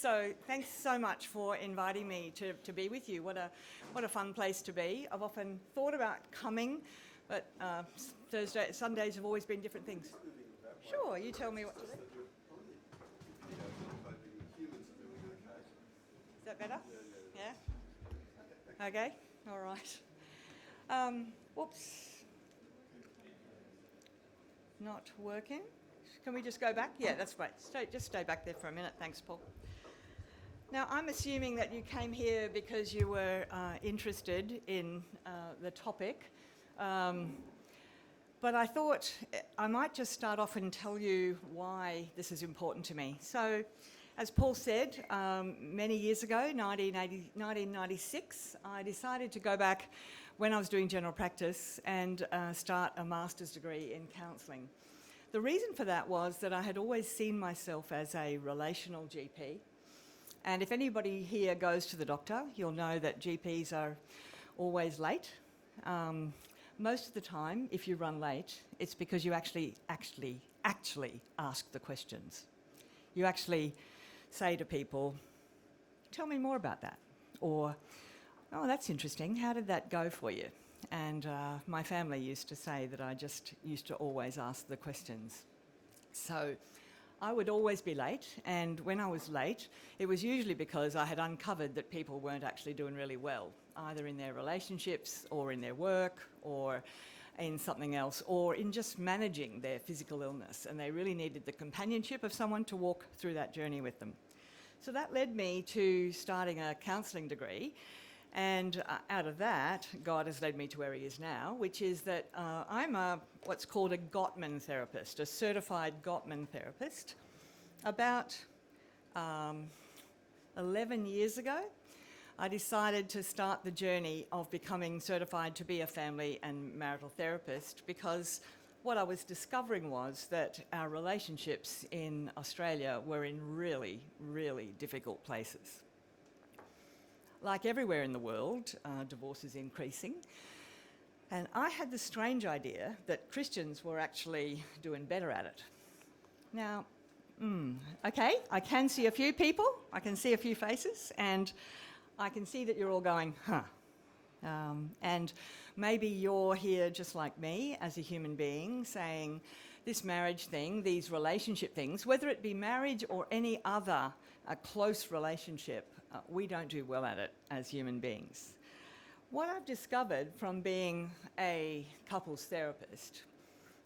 So thanks so much for inviting me to be with you. What a fun place to be. I've often thought about coming, but Sundays have always been different things. Sure, you tell me what to do. Is that better? Yeah? Okay, all right. Whoops. Not working. Can we just go back? Yeah, that's great. Just stay back there for a minute. Thanks, Paul. Now, I'm assuming that you came here because you were interested in the topic, but I thought I might just start off and tell you why this is important to me. So, as Paul said, many years ago, 1996, I decided to go back when I was doing general practice and start a master's degree in counselling. The reason for that was that I had always seen myself as a relational GP. And if anybody here goes to the doctor, you'll know that GPs are always late. Most of the time, if you run late, it's because you actually ask the questions. You actually say to people, tell me more about that. Or, oh, that's interesting. How did that go for you? And my family used to say that I just used to always ask the questions. So I would always be late, and when I was late, it was usually because I had uncovered that people weren't actually doing really well, either in their relationships or in their work or in something else, or in just managing their physical illness, and they really needed the companionship of someone to walk through that journey with them. So that led me to starting a counselling degree, and out of that, God has led me to where he is now, which is that I'm what's called a Gottman therapist, a certified Gottman therapist. About 11 years ago, I decided to start the journey of becoming certified to be a family and marital therapist, because what I was discovering was that our relationships in Australia were in really, really difficult places. Like everywhere in the world, divorce is increasing. And I had the strange idea that Christians were actually doing better at it. Now, okay, I can see a few people, I can see a few faces, and I can see that you're all going, huh. And maybe you're here just like me as a human being, saying this marriage thing, these relationship things, whether it be marriage or any other close relationship, we don't do well at it as human beings. What I've discovered from being a couples therapist,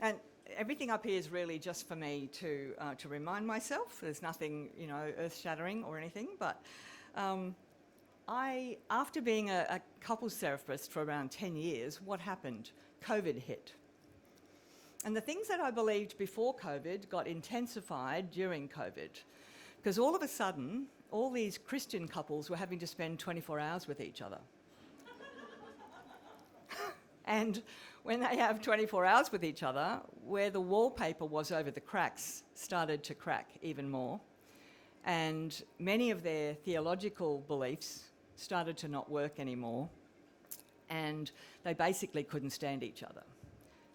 and everything up here is really just for me to remind myself. There's nothing, earth-shattering or anything, but after being a couples therapist for around 10 years, what happened? COVID hit. And the things that I believed before COVID got intensified during COVID, because all of a sudden, all these Christian couples were having to spend 24 hours with each other. And when they have 24 hours with each other, where the wallpaper was over the cracks started to crack even more. And many of their theological beliefs started to not work anymore. And they basically couldn't stand each other.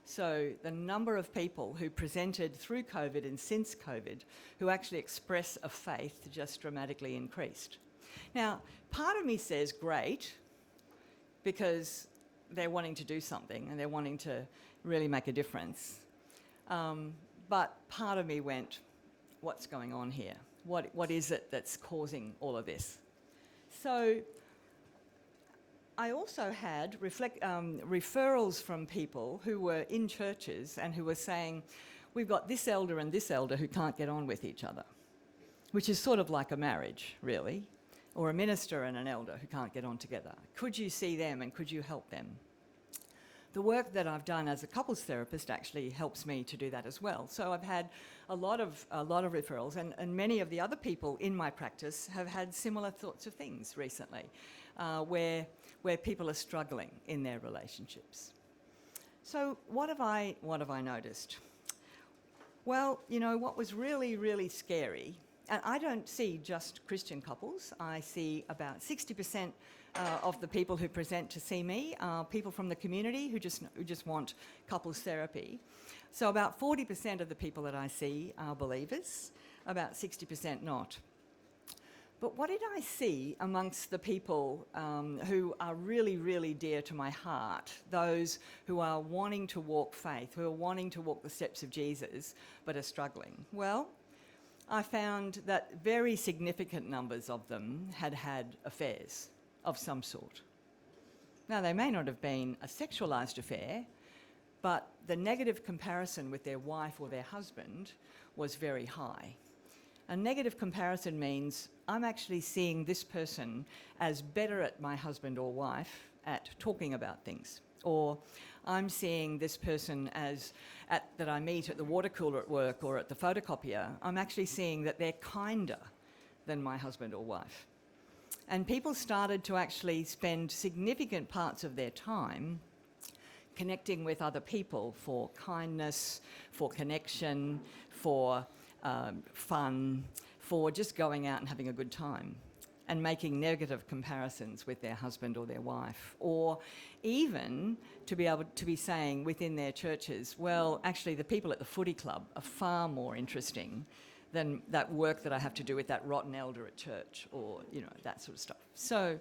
So the number of people who presented through COVID and since COVID who actually express a faith just dramatically increased. Now, part of me says great, because they're wanting to do something and they're wanting to really make a difference. But part of me went, what's going on here? What is it that's causing all of this? So I also had referrals from people who were in churches and who were saying, we've got this elder and this elder who can't get on with each other, which is sort of like a marriage, really, or a minister and an elder who can't get on together. Could you see them and could you help them? The work that I've done as a couples therapist actually helps me to do that as well. So I've had a lot of referrals, and many of the other people in my practice have had similar sorts of things recently, where people are struggling in their relationships. So what have I noticed? Well, what was really, really scary, and I don't see just Christian couples. I see about 60% of the people who present to see me are people from the community who just want couples therapy. So about 40% of the people that I see are believers, about 60% not. But what did I see amongst the people who are really, really dear to my heart, those who are wanting to walk faith, who are wanting to walk the steps of Jesus, but are struggling? Well, I found that very significant numbers of them had had affairs of some sort. Now, they may not have been a sexualised affair, but the negative comparison with their wife or their husband was very high. A negative comparison means I'm actually seeing this person as better at my husband or wife at talking about things. Or I'm seeing this person that I meet at the water cooler at work or at the photocopier, I'm actually seeing that they're kinder than my husband or wife. And people started to actually spend significant parts of their time connecting with other people for kindness, for connection, for fun, for just going out and having a good time, and making negative comparisons with their husband or their wife, or even to be able to be saying within their churches, well, actually the people at the footy club are far more interesting than that work that I have to do with that rotten elder at church, or, you know, that sort of stuff. So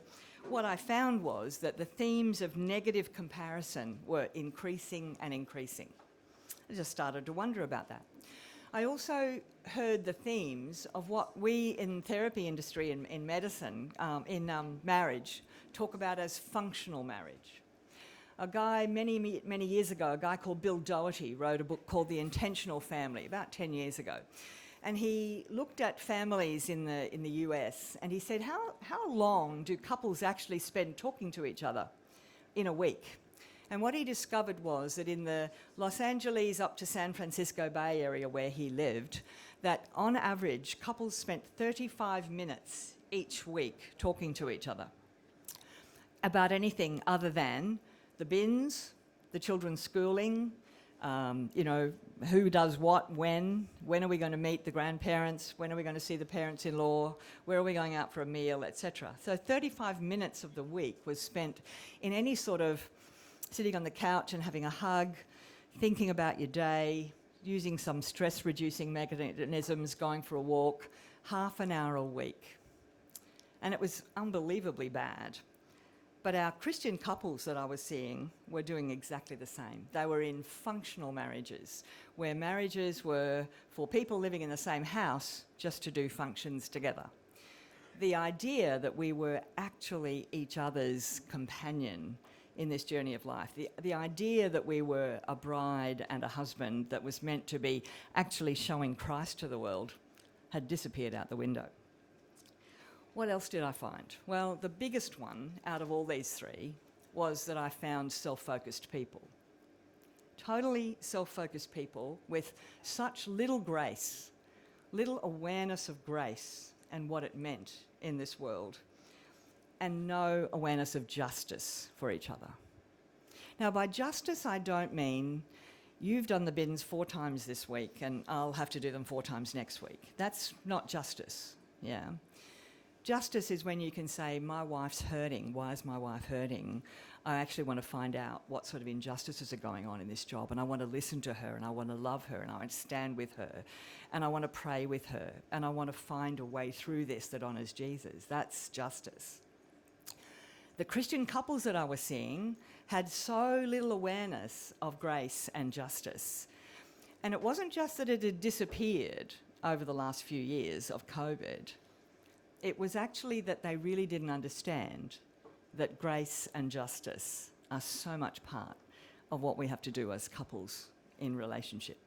what I found was that the themes of negative comparison were increasing and increasing. I just started to wonder about that. I also heard the themes of what we in therapy industry, in medicine, in marriage, talk about as functional marriage. A guy many years ago, a guy called Bill Doherty, wrote a book called The Intentional Family, about 10 years ago. And he looked at families in the US, and he said, how long do couples actually spend talking to each other in a week? And what he discovered was that in the Los Angeles up to San Francisco Bay Area where he lived, that on average, couples spent 35 minutes each week talking to each other about anything other than the bins, the children's schooling, you know, who does what, when are we going to meet the grandparents, when are we going to see the parents-in-law, where are we going out for a meal, etc. So 35 minutes of the week was spent in any sort of sitting on the couch and having a hug, thinking about your day, using some stress-reducing mechanisms, going for a walk, half an hour a week. And it was unbelievably bad. But our Christian couples that I was seeing were doing exactly the same. They were in functional marriages, where marriages were for people living in the same house just to do functions together. The idea that we were actually each other's companion in this journey of life, the idea that we were a bride and a husband that was meant to be actually showing Christ to the world, had disappeared out the window. What else did I find? Well, the biggest one out of all these three was that I found self-focused people. Totally self-focused people with such little grace, little awareness of grace and what it meant in this world, and no awareness of justice for each other. Now, by justice, I don't mean you've done the bins 4 times this week and I'll have to do them 4 times next week. That's not justice, yeah. Justice is when you can say, my wife's hurting. Why is my wife hurting? I actually want to find out what sort of injustices are going on in this job, and I want to listen to her, and I want to love her, and I want to stand with her, and I want to pray with her, and I want to find a way through this that honours Jesus. That's justice. The Christian couples that I was seeing had so little awareness of grace and justice. And it wasn't just that it had disappeared over the last few years of COVID. It was actually that they really didn't understand that grace and justice are so much part of what we have to do as couples in relationship.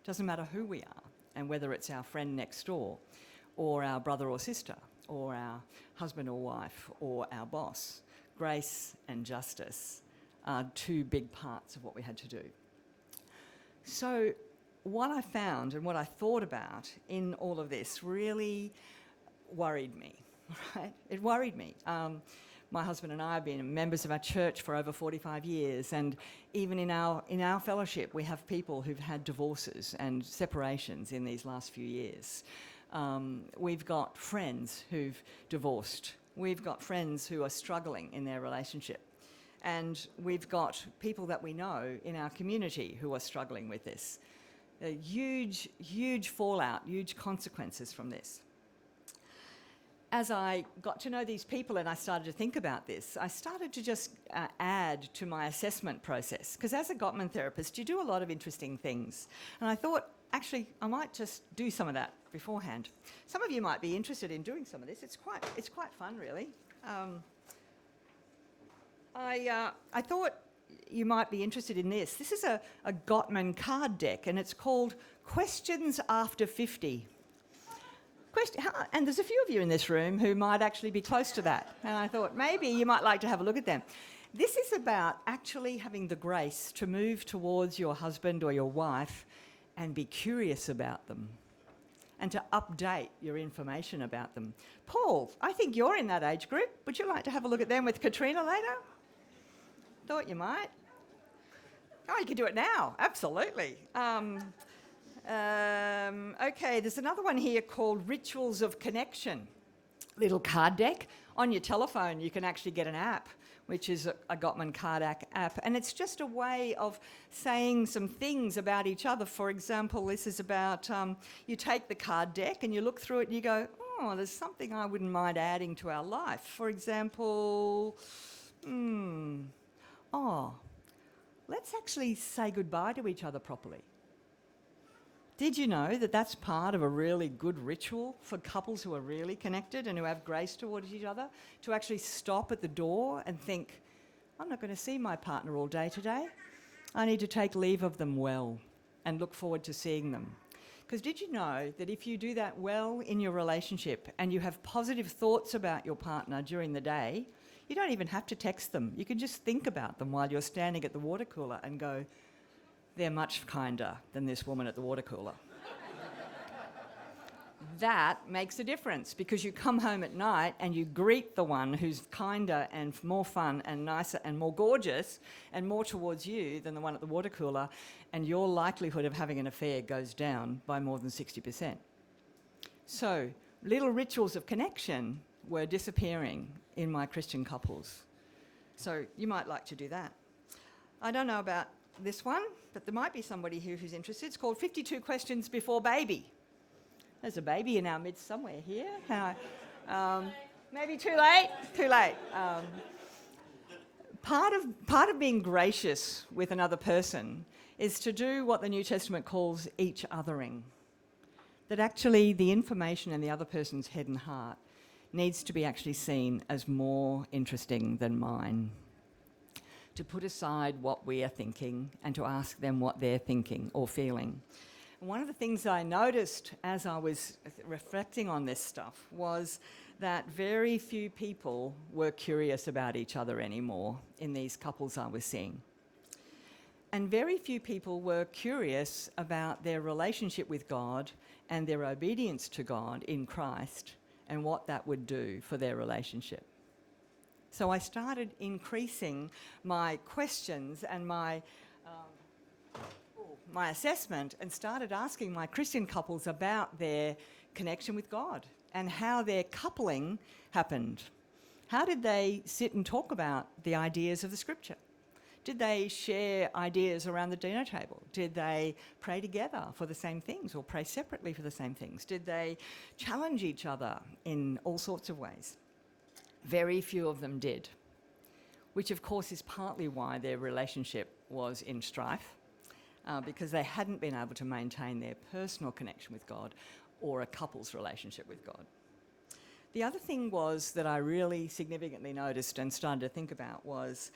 Doesn't matter who we are, and whether it's our friend next door, or our brother or sister, or our husband or wife, or our boss. Grace and justice are 2 big parts of what we had to do. So what I found and what I thought about in all of this really worried me, right? It worried me. My husband and I have been members of our church for over 45 years, and even in our fellowship, we have people who've had divorces and separations in these last few years. We've got friends who've divorced. We've got friends who are struggling in their relationship. And we've got people that we know in our community who are struggling with this. Huge fallout, huge consequences from this. as I got to know these people and I started to think about this, I started to just add to my assessment process. Because as a Gottman therapist, you do a lot of interesting things. And I thought, actually, I might just do some of that beforehand. Some of you might be interested in doing some of this. It's quite fun, really. I thought you might be interested in this. This is a Gottman card deck, and it's called Questions After 50. And there's a few of you in this room who might actually be close to that. And I thought maybe you might like to have a look at them. This is about actually having the grace to move towards your husband or your wife and be curious about them and to update your information about them. Paul, I think you're in that age group. Would you like to have a look at them with Katrina later? Thought you might. Oh, you can do it now. Absolutely. Okay, there's another one here called Rituals of Connection. Little card deck. On your telephone, you can actually get an app, which is a Gottman card app. And it's just a way of saying some things about each other. For example, this is about you take the card deck and you look through it and you go, oh, there's something I wouldn't mind adding to our life. For example, let's actually say goodbye to each other properly. Did you know that that's part of a really good ritual for couples who are really connected and who have grace towards each other, to actually stop at the door and think, I'm not going to see my partner all day today. I need to take leave of them well and look forward to seeing them. Because did you know that if you do that well in your relationship and you have positive thoughts about your partner during the day, you don't even have to text them. You can just think about them while you're standing at the water cooler and go, they're much kinder than this woman at the water cooler. That makes a difference, because you come home at night and you greet the one who's kinder and more fun and nicer and more gorgeous and more towards you than the one at the water cooler, and your likelihood of having an affair goes down by more than 60%. So little rituals of connection were disappearing in my Christian couples. So you might like to do that. I don't know about this one, but there might be somebody here who's interested. It's called 52 Questions Before Baby. There's a baby in our midst somewhere here. Maybe too late? Too late. Part of being gracious with another person is to do what the New Testament calls each othering. That actually the information in the other person's head and heart needs to be actually seen as more interesting than mine. To put aside what we are thinking and to ask them what they're thinking or feeling. And one of the things I noticed as I was reflecting on this stuff was that very few people were curious about each other anymore in these couples I was seeing. And very few people were curious about their relationship with God and their obedience to God in Christ and what that would do for their relationship. So I started increasing my questions and my assessment, and started asking my Christian couples about their connection with God and how their coupling happened. How did they sit and talk about the ideas of the Scripture? Did they share ideas around the dinner table? Did they pray together for the same things or pray separately for the same things? Did they challenge each other in all sorts of ways? Very few of them did, which of course is partly why their relationship was in strife, because they hadn't been able to maintain their personal connection with God or a couple's relationship with God. The other thing was that I really significantly noticed and started to think about was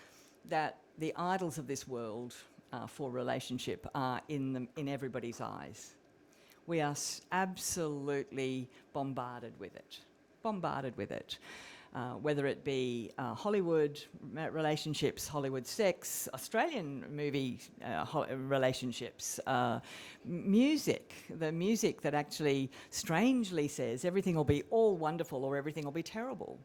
that the idols of this world for relationship are in everybody's eyes. We are absolutely bombarded with it. Whether it be Hollywood relationships, Hollywood sex, Australian movie relationships, music, the music that actually strangely says everything will be all wonderful or everything will be terrible.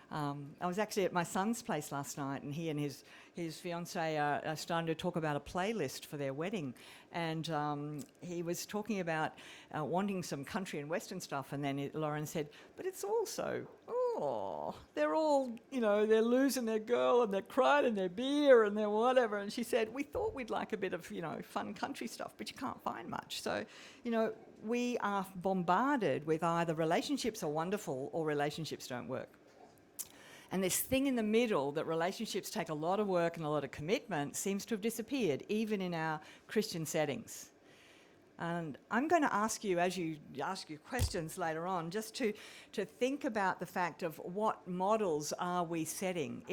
I was actually at my son's place last night, and he and his fiancée are starting to talk about a playlist for their wedding, and he was talking about wanting some country and western stuff, and then Lauren said, but it's also, they're all, they're losing their girl and they're crying in their beer and they're whatever, and she said, we thought we'd like a bit of, fun country stuff, but you can't find much. So, we are bombarded with either relationships are wonderful or relationships don't work. And this thing in the middle, that relationships take a lot of work and a lot of commitment, seems to have disappeared, even in our Christian settings. And I'm going to ask you, as you ask your questions later on, just to think about the fact of what models are we setting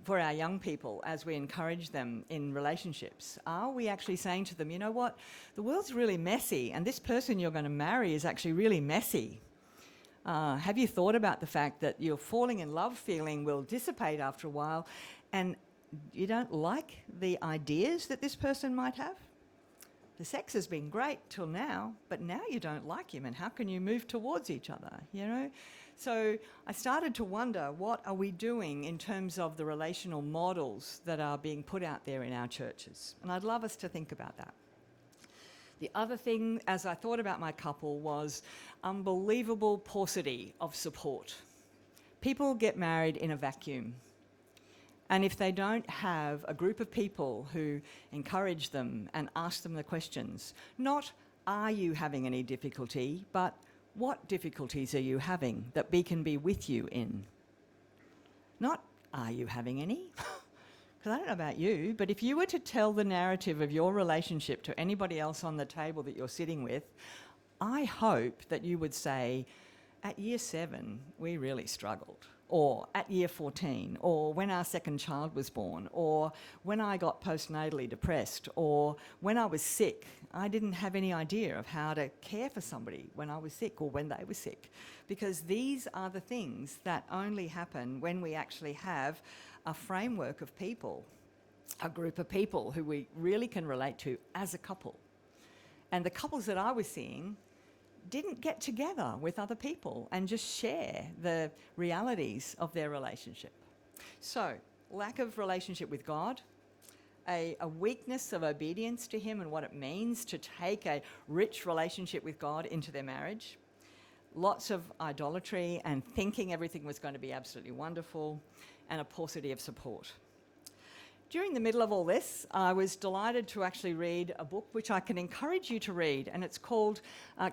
for our young people as we encourage them in relationships. Are we actually saying to them, you know what, the world's really messy, and this person you're going to marry is actually really messy. Have you thought about the fact that your falling in love feeling will dissipate after a while, and you don't like the ideas that this person might have? The sex has been great till now, but now you don't like him, and how can you move towards each other, you know? So I started to wonder, what are we doing in terms of the relational models that are being put out there in our churches? And I'd love us to think about that. The other thing, as I thought about my couple, was unbelievable paucity of support. People get married in a vacuum. And if they don't have a group of people who encourage them and ask them the questions, not are you having any difficulty, but what difficulties are you having that we can be with you in? Not are you having any? Because I don't know about you, but if you were to tell the narrative of your relationship to anybody else on the table that you're sitting with, I hope that you would say, at year 7, we really struggled. Or at year 14, or when our second child was born, or when I got postnatally depressed, or when I was sick. I didn't have any idea of how to care for somebody when I was sick or when they were sick. Because these are the things that only happen when we actually have a framework of people, a group of people who we really can relate to as a couple. And the couples that I was seeing didn't get together with other people and just share the realities of their relationship. So, lack of relationship with God, a weakness of obedience to Him and what it means to take a rich relationship with God into their marriage, lots of idolatry and thinking everything was going to be absolutely wonderful, and a paucity of support. During the middle of all this, I was delighted to actually read a book which I can encourage you to read, and it's called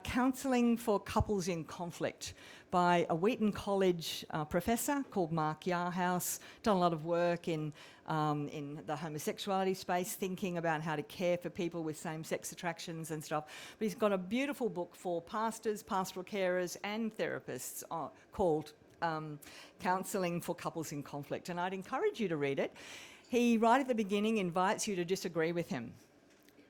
Counselling for Couples in Conflict by a Wheaton College professor called Mark Yarhouse. Done a lot of work in the homosexuality space, thinking about how to care for people with same-sex attractions and stuff. But he's got a beautiful book for pastors, pastoral carers and therapists called Counselling for Couples in Conflict, and I'd encourage you to read it. He, right at the beginning, invites you to disagree with him,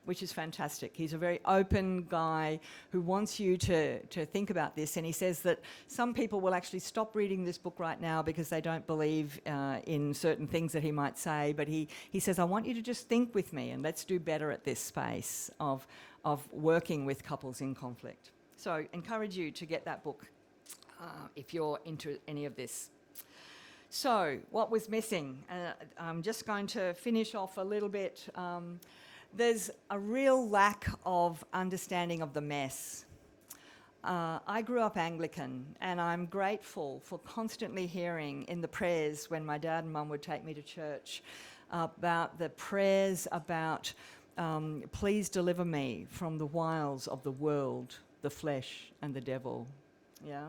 which is fantastic. He's a very open guy who wants you to think about this, and he says that some people will actually stop reading this book right now because they don't believe in certain things that he might say, but he says, I want you to just think with me and let's do better at this space of working with couples in conflict. So encourage you to get that book if you're into any of this. So, what was missing? I'm just going to finish off a little bit. There's a real lack of understanding of the mess. I grew up Anglican, and I'm grateful for constantly hearing in the prayers when my dad and mum would take me to church about the prayers about please deliver me from the wiles of the world, the flesh, and the devil. Yeah.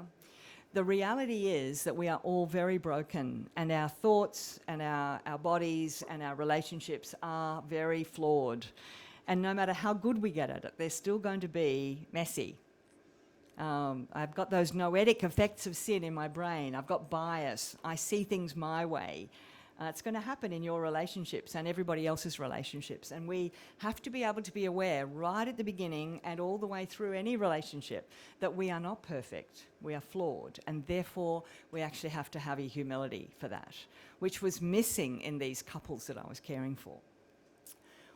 The reality is that we are all very broken, and our thoughts and our bodies and our relationships are very flawed. And no matter how good we get at it, they're still going to be messy. I've got those noetic effects of sin in my brain. I've got bias. I see things my way. It's going to happen in your relationships and everybody else's relationships. And we have to be able to be aware right at the beginning and all the way through any relationship that we are not perfect. We are flawed. And therefore, we actually have to have a humility for that, which was missing in these couples that I was caring for.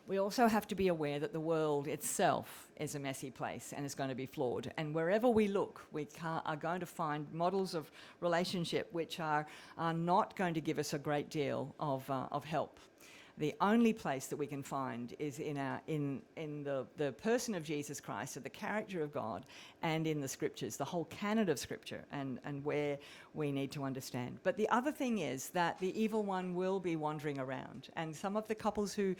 We also have to be aware that the world itself is a messy place and is going to be flawed. And wherever we look, we are going to find models of relationship which are not going to give us a great deal of help. The only place that we can find is in the person of Jesus Christ, of the character of God, and in the scriptures, the whole canon of scripture, and where we need to understand. But the other thing is that the evil one will be wandering around, and some of the couples who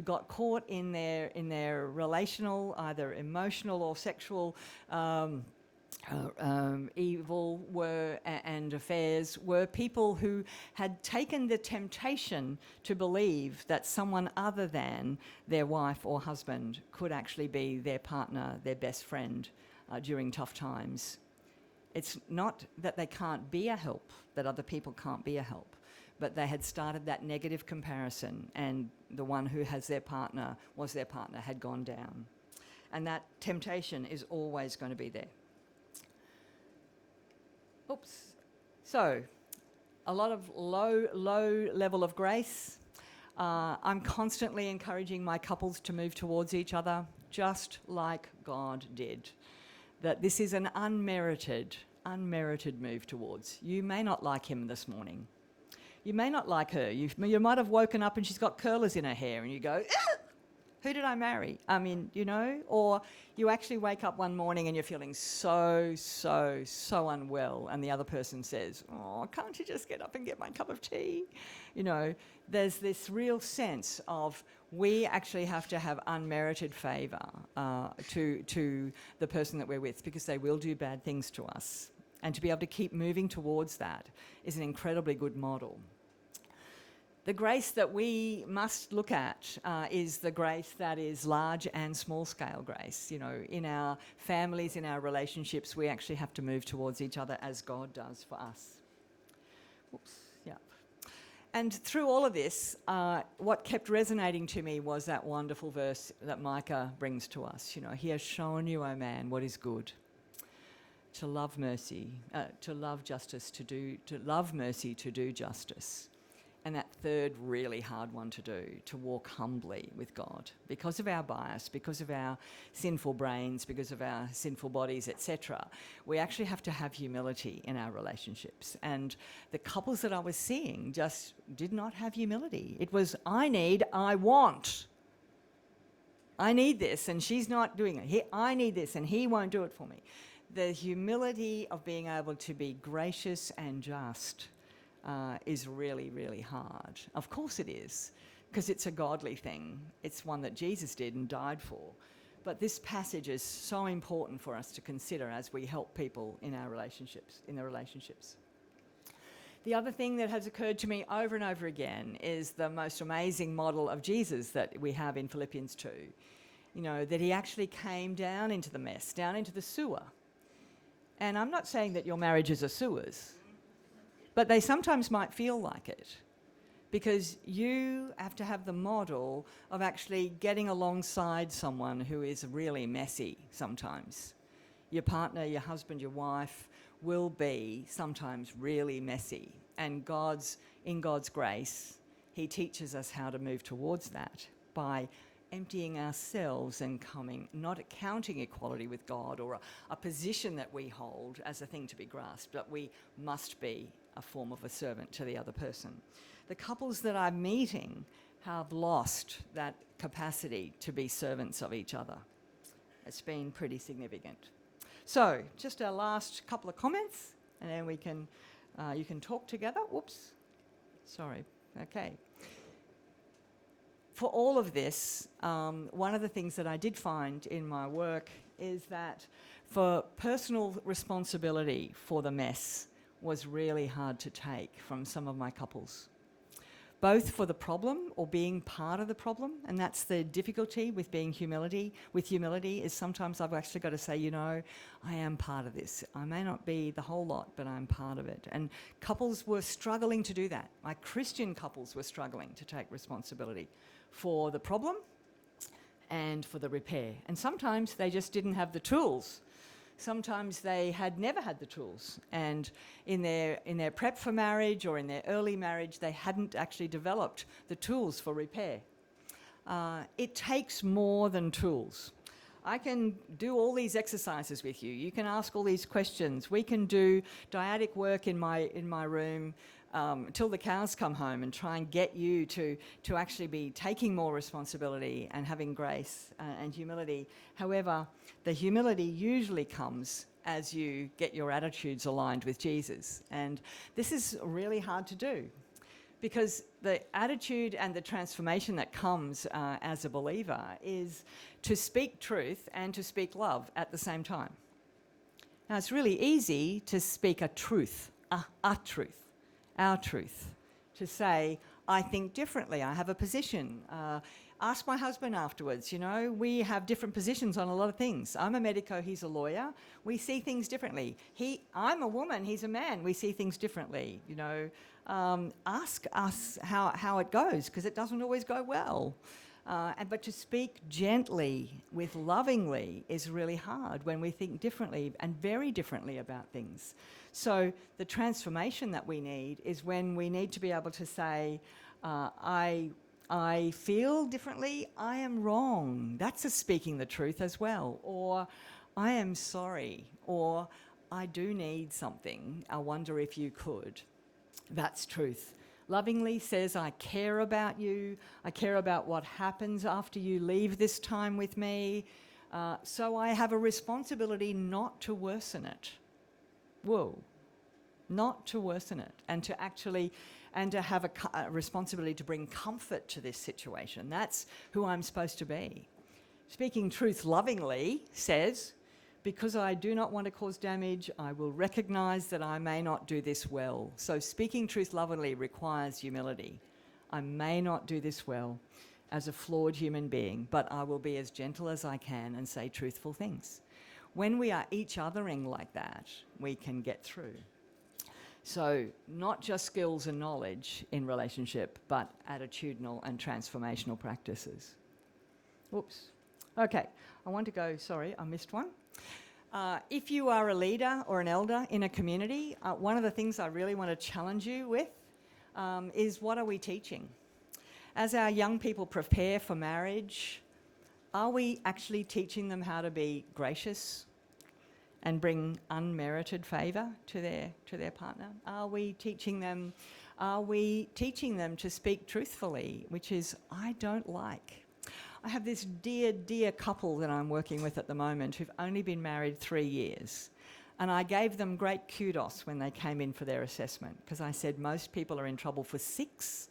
got caught in their relational, either emotional or sexual evil and affairs were people who had taken the temptation to believe that someone other than their wife or husband could actually be their partner, their best friend during tough times. It's not that they can't be a help, that other people can't be a help, but they had started that negative comparison, and the one who has their partner, was their partner, had gone down. And that temptation is always going to be there. Oops. So, a lot of low level of grace. I'm constantly encouraging my couples to move towards each other, just like God did. That this is an unmerited move towards. You may not like him this morning. You may not like her. You might have woken up and she's got curlers in her hair and you go, who did I marry? I mean, you know, or you actually wake up one morning and you're feeling so unwell, and the other person says, oh, can't you just get up and get my cup of tea? You know, there's this real sense of we actually have to have unmerited favour to the person that we're with, because they will do bad things to us. And to be able to keep moving towards that is an incredibly good model. The grace that we must look at is the grace that is large and small scale grace. You know, in our families, in our relationships, we actually have to move towards each other as God does for us. Oops, yeah. And through all of this, what kept resonating to me was that wonderful verse that Micah brings to us. You know, he has shown you, O man, what is good. To love mercy, to love justice, to love mercy, to do justice. And that third really hard one to do, to walk humbly with God. Because of our bias, because of our sinful brains, because of our sinful bodies, etc., we actually have to have humility in our relationships. And the couples that I was seeing just did not have humility. It was, I want. I need this, and she's not doing it. I need this, and he won't do it for me. The humility of being able to be gracious and just is really, really hard. Of course it is, because it's a godly thing. It's one that Jesus did and died for. But this passage is so important for us to consider as we help people in our relationships, in their relationships. The other thing that has occurred to me over and over again is the most amazing model of Jesus that we have in Philippians 2. You know, that he actually came down into the mess, down into the sewer. And I'm not saying that your marriages are sewers, but they sometimes might feel like it, because you have to have the model of actually getting alongside someone who is really messy sometimes. Your partner, your husband, your wife will be sometimes really messy. And in God's grace, he teaches us how to move towards that by emptying ourselves and not accounting equality with God or a position that we hold as a thing to be grasped, but we must be a form of a servant to the other person. The couples that I'm meeting have lost that capacity to be servants of each other. It's been pretty significant. So, just our last couple of comments, and then we can, you can talk together. Whoops, sorry, okay. For all of this, one of the things that I did find in my work is that for personal responsibility for the mess was really hard to take from some of my couples. Both for the problem or being part of the problem, and that's the difficulty with humility, is sometimes I've actually got to say, you know, I am part of this. I may not be the whole lot, but I'm part of it. And couples were struggling to do that. My Christian couples were struggling to take responsibility for the problem and for the repair. And sometimes they just didn't have the tools. Sometimes they had never had the tools, and in their prep for marriage or in their early marriage, they hadn't actually developed the tools for repair. It takes more than tools. I can do all these exercises with you. You can ask all these questions. We can do dyadic work in my room. till the cows come home and try and get you to actually be taking more responsibility and having grace and humility. However, the humility usually comes as you get your attitudes aligned with Jesus. And this is really hard to do, because the attitude and the transformation that comes as a believer is to speak truth and to speak love at the same time. Now, it's really easy to speak a truth, a truth, our truth, to say, I think differently, I have a position. Ask my husband afterwards, we have different positions on a lot of things. I'm a medico, he's a lawyer. We see things differently. I'm a woman, he's a man. We see things differently, Ask us how it goes, because it doesn't always go well. But to speak gently, with lovingly, is really hard when we think differently and very differently about things. So the transformation that we need is when we need to be able to say, I feel differently, I am wrong. That's a speaking the truth as well. Or I am sorry. Or I do need something. I wonder if you could. That's truth. Lovingly says, I care about you. I care about what happens after you leave this time with me. So I have a responsibility not to worsen it. Whoa. Not to worsen it. And to have a responsibility to bring comfort to this situation. That's who I'm supposed to be. Speaking truth lovingly says, because I do not want to cause damage, I will recognise that I may not do this well. So speaking truth lovingly requires humility. I may not do this well as a flawed human being, but I will be as gentle as I can and say truthful things. When we are each othering like that, we can get through. So not just skills and knowledge in relationship, but attitudinal and transformational practices. Oops. Okay, I want to go, sorry, I missed one. If you are a leader or an elder in a community, one of the things I really want to challenge you with is, what are we teaching? As our young people prepare for marriage, are we actually teaching them how to be gracious and bring unmerited favour to their partner? Are we teaching them to speak truthfully, which is, I don't like. I have this dear, dear couple that I'm working with at the moment who've only been married 3 years. And I gave them great kudos when they came in for their assessment, because I said most people are in trouble for 6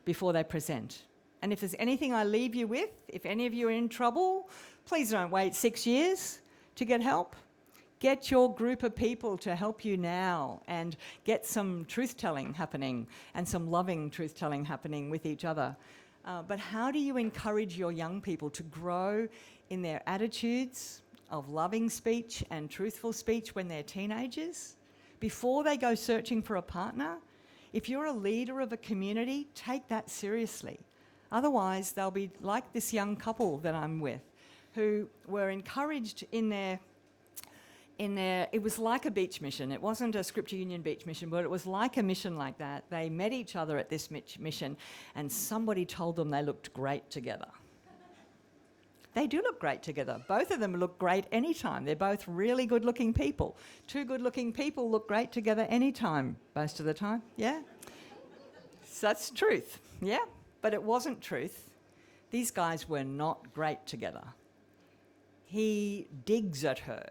before they present. And if there's anything I leave you with, if any of you are in trouble, please don't wait 6 years to get help. Get your group of people to help you now and get some truth-telling happening and some loving truth-telling happening with each other. But how do you encourage your young people to grow in their attitudes of loving speech and truthful speech when they're teenagers? Before they go searching for a partner, if you're a leader of a community, take that seriously. Otherwise, they'll be like this young couple that I'm with, who were encouraged in their, it was like a beach mission. It wasn't a Scripture Union beach mission, but it was like a mission like that. They met each other at this mission, and somebody told them they looked great together. They do look great together. Both of them look great anytime. They're both really good-looking people. 2 good-looking people look great together anytime, most of the time, yeah? So that's truth, yeah? But it wasn't truth. These guys were not great together. He digs at her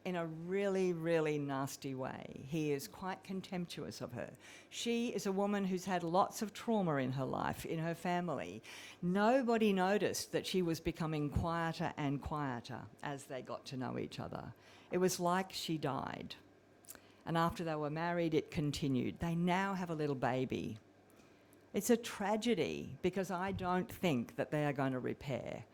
in a really, really nasty way. He is quite contemptuous of her. She is a woman who's had lots of trauma in her life, in her family. Nobody noticed that she was becoming quieter and quieter as they got to know each other. It was like she died. And after they were married, it continued. They now have a little baby. It's a tragedy, because I don't think that they are going to repair.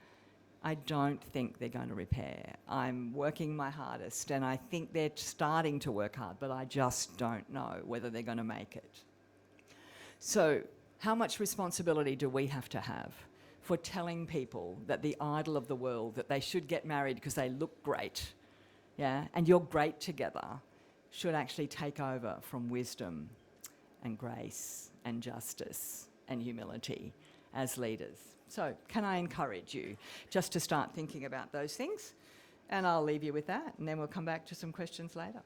I don't think they're going to repair. I'm working my hardest, and I think they're starting to work hard, but I just don't know whether they're going to make it. So how much responsibility do we have to have for telling people that the idol of the world, that they should get married because they look great, yeah, and you're great together, should actually take over from wisdom and grace and justice and humility as leaders? So can I encourage you just to start thinking about those things? And I'll leave you with that, and then we'll come back to some questions later.